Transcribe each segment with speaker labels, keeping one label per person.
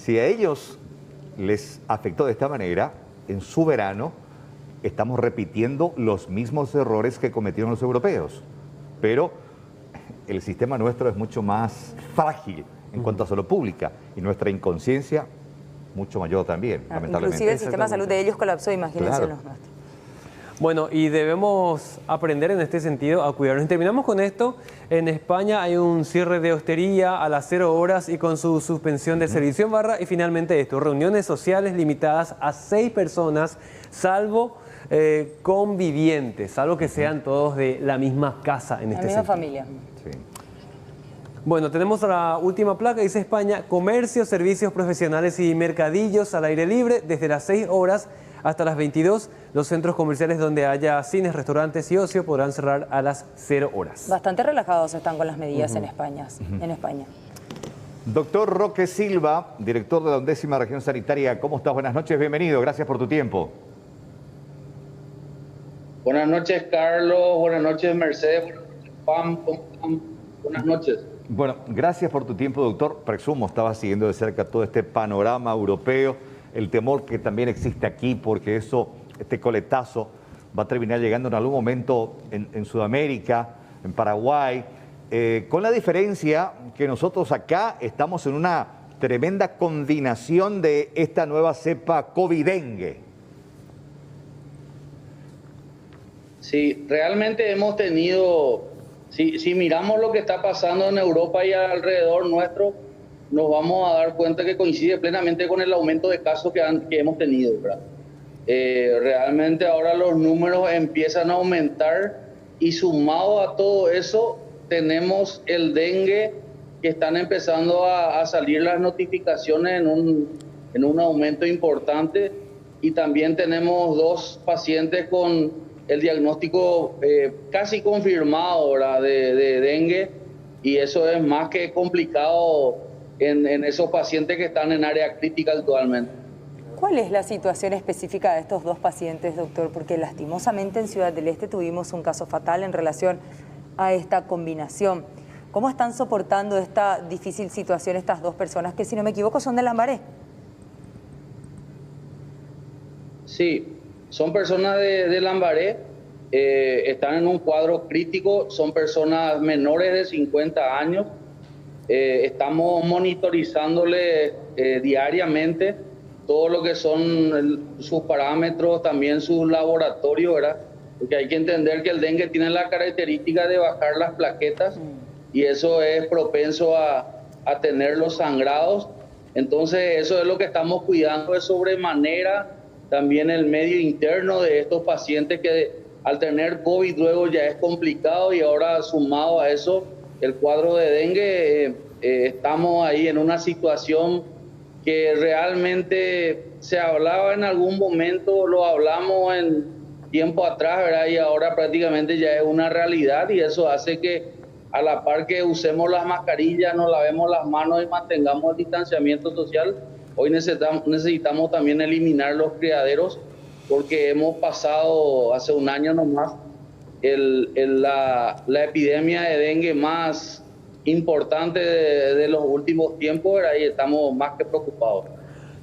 Speaker 1: si a ellos les afectó de esta manera, en su verano estamos repitiendo los mismos errores que cometieron los europeos. Pero el sistema nuestro es mucho más frágil en cuanto a salud pública y nuestra inconsciencia mucho mayor también, lamentablemente.
Speaker 2: Inclusive el sistema de salud de ellos colapsó, imagínense los nuestros.
Speaker 3: Bueno, y debemos aprender en este sentido a cuidarnos. Y terminamos con esto. En España hay un cierre de hostería a las 0 horas y con su suspensión de servicio en barra. Y finalmente esto, reuniones sociales limitadas a 6 personas, salvo convivientes, salvo que sean todos de la misma casa en este sentido.
Speaker 2: La misma familia.
Speaker 1: Sí.
Speaker 3: Bueno, tenemos la última placa, dice España, comercio, servicios profesionales y mercadillos al aire libre desde las 6 horas hasta las 22. Los centros comerciales donde haya cines, restaurantes y ocio podrán cerrar a las 0 horas.
Speaker 2: Bastante relajados están con las medidas en España.
Speaker 1: Doctor Roque Silva, director de la 11ª Región Sanitaria, ¿cómo estás? Buenas noches, bienvenido, gracias por tu tiempo.
Speaker 4: Buenas noches, Carlos, buenas noches, Mercedes, buenas noches, Pam, buenas noches.
Speaker 1: Bueno, gracias por tu tiempo, doctor. Presumo estabas siguiendo de cerca todo este panorama europeo, el temor que también existe aquí, porque este coletazo va a terminar llegando en algún momento en Sudamérica, en Paraguay, con la diferencia que nosotros acá estamos en una tremenda combinación de esta nueva cepa COVID-dengue.
Speaker 4: Sí, realmente hemos tenido, si miramos lo que está pasando en Europa y alrededor nuestro, nos vamos a dar cuenta que coincide plenamente con el aumento de casos que hemos tenido, ¿verdad? Realmente ahora los números empiezan a aumentar y sumado a todo eso tenemos el dengue, que están empezando a salir las notificaciones en un aumento importante, y también tenemos 2 pacientes con el diagnóstico casi confirmado, ¿verdad?, de dengue, y eso es más que complicado en esos pacientes que están en área crítica actualmente.
Speaker 2: ¿Cuál es la situación específica de estos 2 pacientes, doctor? Porque lastimosamente en Ciudad del Este tuvimos un caso fatal en relación a esta combinación. ¿Cómo están soportando esta difícil situación estas 2 personas que, si no me equivoco, son de Lambaré?
Speaker 4: Sí, son personas de Lambaré, están en un cuadro crítico, son personas menores de 50 años. Estamos monitorizándole diariamente todo lo que son sus parámetros, también sus laboratorios, ¿verdad? Porque hay que entender que el dengue tiene la característica de bajar las plaquetas y eso es propenso a tener los sangrados. Entonces eso es lo que estamos cuidando de sobremanera, también el medio interno de estos pacientes que al tener COVID luego ya es complicado, y ahora sumado a eso el cuadro de dengue, estamos ahí en una situación que realmente se hablaba en algún momento, lo hablamos en tiempo atrás, ¿verdad? Y ahora prácticamente ya es una realidad, y eso hace que a la par que usemos las mascarillas, nos lavemos las manos y mantengamos el distanciamiento social, hoy necesitamos también eliminar los criaderos, porque hemos pasado hace un año nomás la epidemia de dengue más importante de los últimos tiempos, ¿verdad? Y estamos más que preocupados.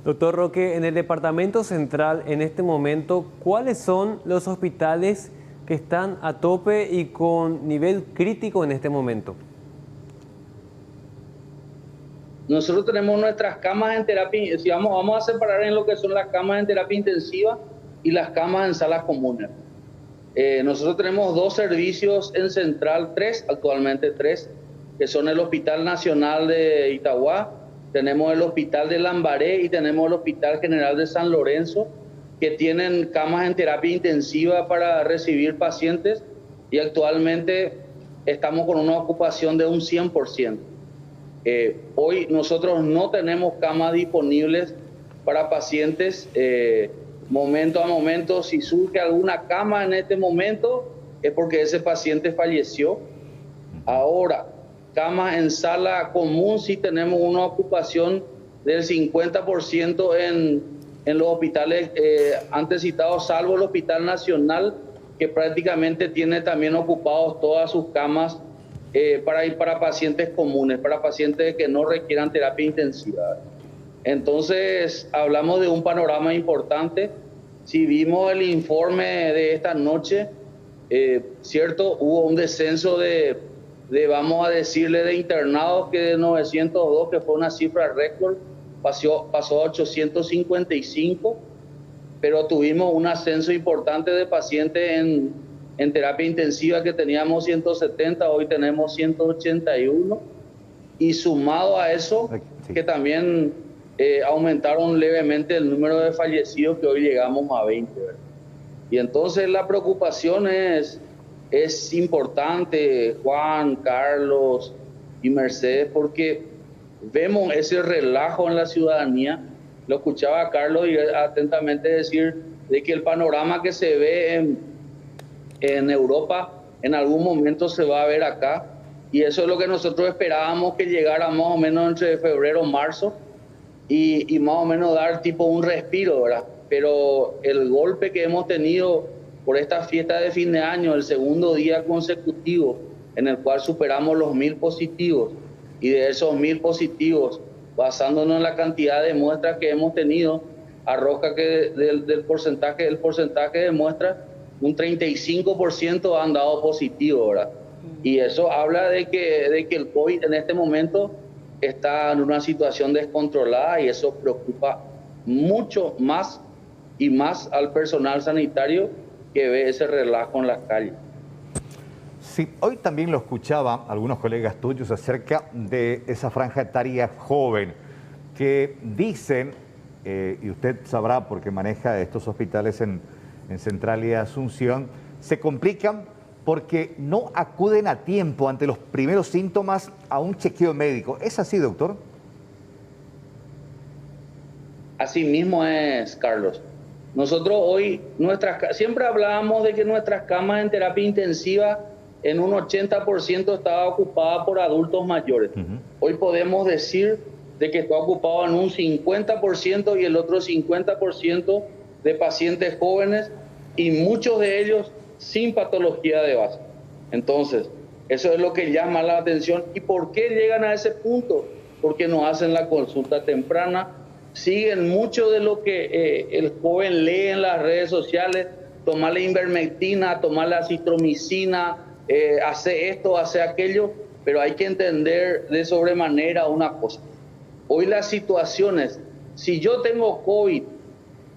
Speaker 3: Doctor Roque, en el Departamento Central, en este momento, ¿cuáles son los hospitales que están a tope y con nivel crítico en este momento?
Speaker 4: Nosotros tenemos nuestras camas en terapia, si vamos a separar en lo que son las camas en terapia intensiva y las camas en salas comunes. Nosotros tenemos 2 servicios en Central, 3, actualmente 3, que son el Hospital Nacional de Itagua, tenemos el Hospital de Lambaré y tenemos el Hospital General de San Lorenzo, que tienen camas en terapia intensiva para recibir pacientes, y actualmente estamos con una ocupación de un 100%. Hoy nosotros no tenemos camas disponibles para pacientes. Momento a momento, si surge alguna cama en este momento, es porque ese paciente falleció. Ahora, camas en sala común, sí tenemos una ocupación del 50% en los hospitales antes citados, salvo el Hospital Nacional, que prácticamente tiene también ocupados todas sus camas para pacientes comunes, para pacientes que no requieran terapia intensiva. Entonces, hablamos de un panorama importante. Si vimos el informe de esta noche, cierto, hubo un descenso de, vamos a decirle, de internados, que de 902, que fue una cifra récord, pasó a 855, pero tuvimos un ascenso importante de pacientes en terapia intensiva, que teníamos 170, hoy tenemos 181, y sumado a eso,
Speaker 1: sí,
Speaker 4: que también aumentaron levemente el número de fallecidos, que hoy llegamos a 20, ¿verdad? Y entonces la preocupación es importante, Juan, Carlos y Mercedes, porque vemos ese relajo en la ciudadanía. Lo escuchaba a Carlos y atentamente decir de que el panorama que se ve en Europa en algún momento se va a ver acá, y eso es lo que nosotros esperábamos, que llegara más o menos entre febrero y marzo, y más o menos dar tipo un respiro, ¿verdad? Pero el golpe que hemos tenido por esta fiesta de fin de año, el segundo día consecutivo en el cual superamos los 1000 positivos, y de esos 1000 positivos, basándonos en la cantidad de muestras que hemos tenido, arroja que del porcentaje de muestras, un 35% han dado positivo, ¿verdad? Y eso habla de que el COVID en este momento está en una situación descontrolada, y eso preocupa mucho más y más al personal sanitario, que ve ese relajo en las calles.
Speaker 1: Sí, hoy también lo escuchaba algunos colegas tuyos acerca de esa franja etaria joven que dicen, y usted sabrá porque maneja estos hospitales en Central y Asunción, se complican porque no acuden a tiempo ante los primeros síntomas a un chequeo médico. ¿Es así, doctor?
Speaker 4: Así mismo es, Carlos. Nosotros hoy, siempre hablábamos de que nuestras camas en terapia intensiva en un 80% estaba ocupada por adultos mayores. Hoy podemos decir de que está ocupado en un 50% y el otro 50% de pacientes jóvenes, y muchos de ellos sin patología de base. Entonces, eso es lo que llama la atención. ¿Y por qué llegan a ese punto? Porque no hacen la consulta temprana, siguen mucho de lo que el joven lee en las redes sociales, tomar la ivermectina, tomar la acitromicina, hace esto, hace aquello, pero hay que entender de sobremanera una cosa. Hoy las situaciones, si yo tengo COVID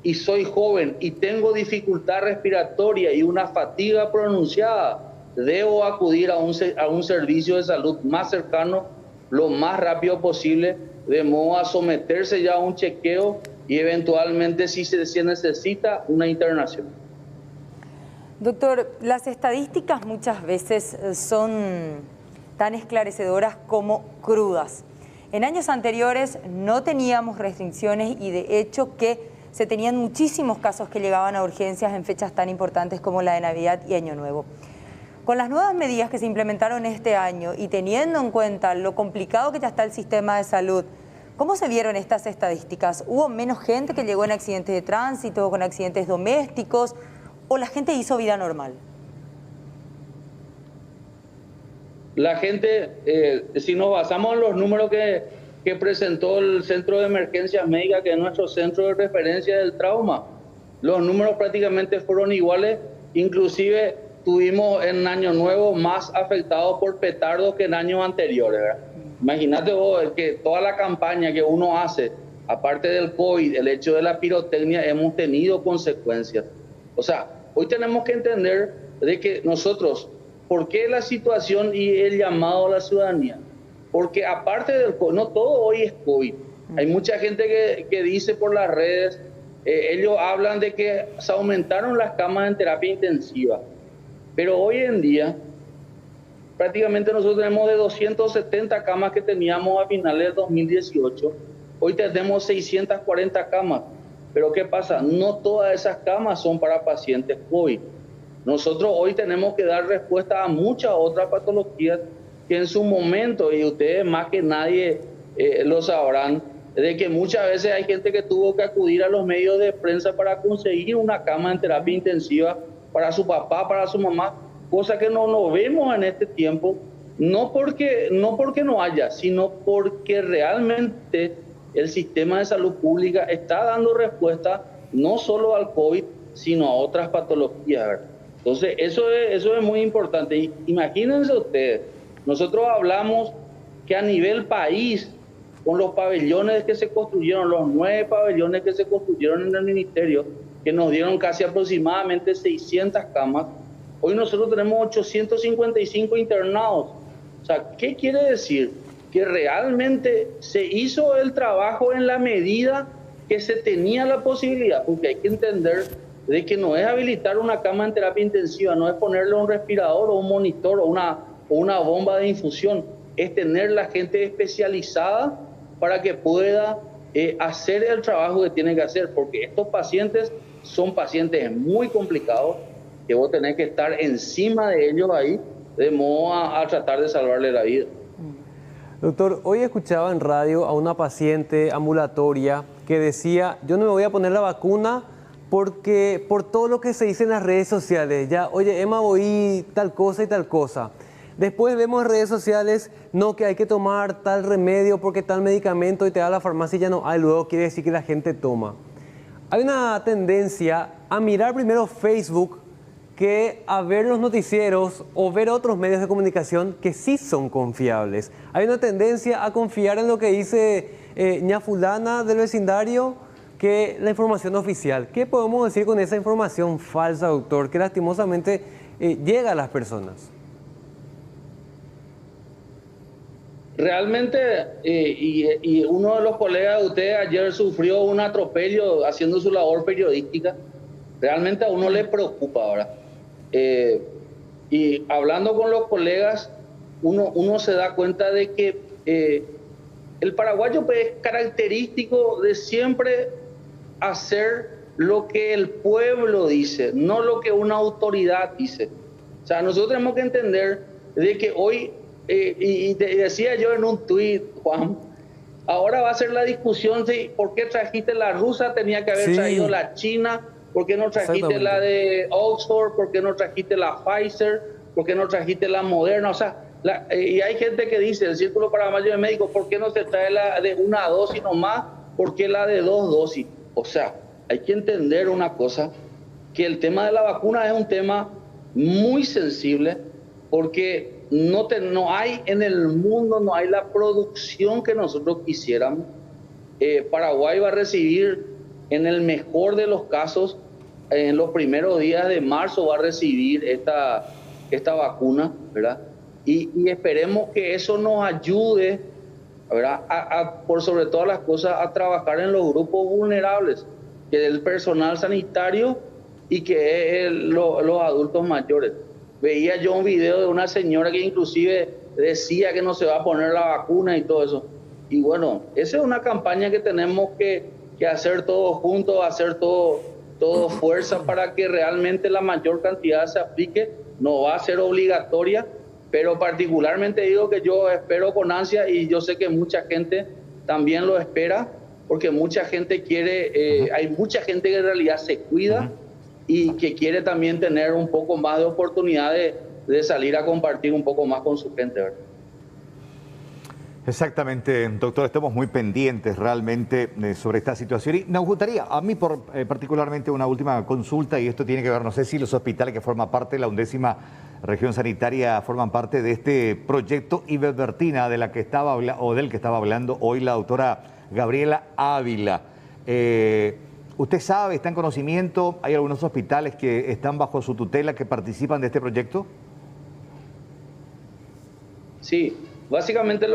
Speaker 4: y soy joven y tengo dificultad respiratoria y una fatiga pronunciada, debo acudir a un servicio de salud más cercano lo más rápido posible, de modo a someterse ya a un chequeo y eventualmente, si se necesita, una internación.
Speaker 2: Doctor, las estadísticas muchas veces son tan esclarecedoras como crudas. En años anteriores no teníamos restricciones, y de hecho que se tenían muchísimos casos que llegaban a urgencias en fechas tan importantes como la de Navidad y Año Nuevo. Con las nuevas medidas que se implementaron este año y teniendo en cuenta lo complicado que ya está el sistema de salud, ¿cómo se vieron estas estadísticas? ¿Hubo menos gente que llegó en accidentes de tránsito, con accidentes domésticos, o la gente hizo vida normal?
Speaker 4: La gente, si nos basamos en los números que presentó el Centro de Emergencias Médicas, que es nuestro centro de referencia del trauma, los números prácticamente fueron iguales. Inclusive tuvimos en Año Nuevo más afectados por petardos que en años anteriores, ¿verdad? Imagínate vos que toda la campaña que uno hace, aparte del COVID, el hecho de la pirotecnia, hemos tenido consecuencias. O sea, hoy tenemos que entender de que nosotros, ¿por qué la situación y el llamado a la ciudadanía? Porque aparte del COVID, no todo hoy es COVID. Hay mucha gente que dice por las redes, ellos hablan de que se aumentaron las camas en terapia intensiva. Pero hoy en día, prácticamente nosotros tenemos de 270 camas que teníamos a finales de 2018, hoy tenemos 640 camas. Pero ¿qué pasa? No todas esas camas son para pacientes COVID. Nosotros hoy tenemos que dar respuesta a muchas otras patologías que en su momento, y ustedes más que nadie lo sabrán, de que muchas veces hay gente que tuvo que acudir a los medios de prensa para conseguir una cama en terapia intensiva para su papá, para su mamá, cosa que no lo vemos en este tiempo, no porque no haya, sino porque realmente el sistema de salud pública está dando respuesta no solo al COVID, sino a otras patologías, ¿verdad? Entonces, eso es muy importante. Y imagínense ustedes, nosotros hablamos que a nivel país, con los pabellones que se construyeron, los 9 pabellones que se construyeron en el ministerio, que nos dieron casi aproximadamente 600 camas, hoy nosotros tenemos 855 internados. O sea, ¿qué quiere decir? Que realmente se hizo el trabajo en la medida que se tenía la posibilidad, porque hay que entender de que no es habilitar una cama en terapia intensiva, no es ponerle un respirador o un monitor o una bomba de infusión, es tener la gente especializada para que pueda hacer el trabajo que tiene que hacer, porque estos pacientes son pacientes muy complicados, que vos tenés que estar encima de ellos ahí, de modo a tratar de salvarle la vida.
Speaker 3: Doctor, hoy escuchaba en radio a una paciente ambulatoria que decía, yo no me voy a poner la vacuna porque por todo lo que se dice en las redes sociales, ya, oye, Emma, voy tal cosa y tal cosa. Después vemos en redes sociales, no, que hay que tomar tal remedio porque tal medicamento y te da a la farmacia y ya no hay, luego quiere decir que la gente toma. Hay una tendencia a mirar primero Facebook que a ver los noticieros o ver otros medios de comunicación que sí son confiables. Hay una tendencia a confiar en lo que dice ña fulana del vecindario que la información oficial. ¿Qué podemos decir con esa información falsa, doctor, que lastimosamente llega a las personas?
Speaker 4: Realmente, y uno de los colegas de ustedes ayer sufrió un atropello haciendo su labor periodística. Realmente a uno le preocupa ahora. Y hablando con los colegas, uno se da cuenta de que el paraguayo pues, es característico de siempre hacer lo que el pueblo dice, no lo que una autoridad dice. O sea, nosotros tenemos que entender de que hoy, y decía yo en un tuit, Juan, ahora va a ser la discusión de por qué trajiste la rusa, tenía que haber traído la china, por qué no trajiste la de Oxford, por qué no trajiste la Pfizer, por qué no trajiste la Moderna. O sea, y hay gente que dice, el Círculo Paraguayo de Médicos, ¿por qué no se trae la de una dosis nomás? ¿Por qué la de 2 dosis? O sea, hay que entender una cosa, que el tema de la vacuna es un tema muy sensible, porque no hay en el mundo, no hay la producción que nosotros quisiéramos. Paraguay va a recibir, en el mejor de los casos, en los primeros días de marzo va a recibir esta vacuna, ¿verdad? Y esperemos que eso nos ayude, ¿verdad? Por sobre todas las cosas, a trabajar en los grupos vulnerables, que es el personal sanitario y que es los adultos mayores. Veía yo un video de una señora que inclusive decía que no se va a poner la vacuna y todo eso. Y bueno, esa es una campaña que tenemos que hacer todos juntos, hacer todo fuerza para que realmente la mayor cantidad se aplique. No va a ser obligatoria, pero particularmente digo que yo espero con ansia, y yo sé que mucha gente también lo espera, porque mucha gente quiere, hay mucha gente que en realidad se cuida y que quiere también tener un poco más de oportunidad de salir a compartir un poco más con su gente, ¿verdad?
Speaker 1: Exactamente, doctor, estamos muy pendientes realmente sobre esta situación y nos gustaría, a mí particularmente, una última consulta, y esto tiene que ver, no sé si los hospitales que forman parte de la 11ª región sanitaria forman parte de este proyecto Ivermectina del que estaba hablando hoy la doctora Gabriela Ávila. ¿Usted sabe, está en conocimiento, hay algunos hospitales que están bajo su tutela que participan de este proyecto?
Speaker 4: Sí. Básicamente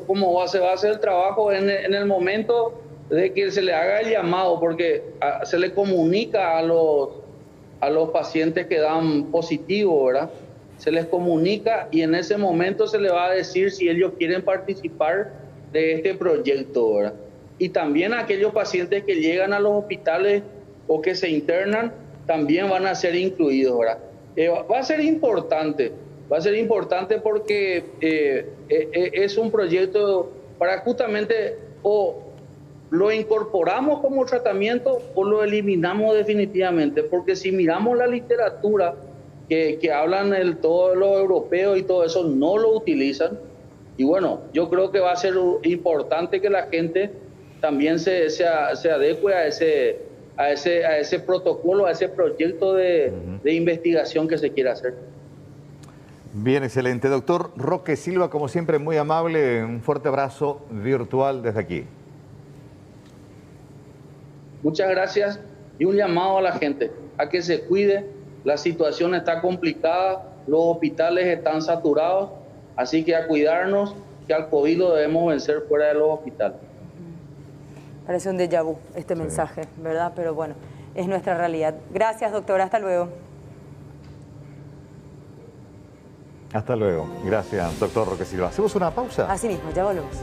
Speaker 4: como se va a hacer el trabajo en el momento de que se le haga el llamado, porque se le comunica a los pacientes que dan positivo, ¿verdad? Se les comunica y en ese momento se les va a decir si ellos quieren participar de este proyecto, ¿verdad? Y también aquellos pacientes que llegan a los hospitales o que se internan también van a ser incluidos, ¿verdad? Va a ser importante porque es un proyecto para justamente o lo incorporamos como tratamiento o lo eliminamos definitivamente, porque si miramos la literatura que hablan todos los europeos y todo eso, no lo utilizan. Y bueno, yo creo que va a ser importante que la gente también se adecue a ese protocolo, a ese proyecto de investigación que se quiere hacer.
Speaker 1: Bien, excelente. Doctor Roque Silva, como siempre, muy amable. Un fuerte abrazo virtual desde aquí.
Speaker 4: Muchas gracias y un llamado a la gente a que se cuide. La situación está complicada, los hospitales están saturados, así que a cuidarnos, que al COVID lo debemos vencer fuera de los hospitales.
Speaker 2: Parece un déjà vu este mensaje, ¿verdad? Pero bueno, es nuestra realidad. Gracias, doctor. Hasta luego.
Speaker 1: Hasta luego. Gracias, doctor Roque Silva. ¿Hacemos una pausa?
Speaker 2: Así mismo, ya volvemos.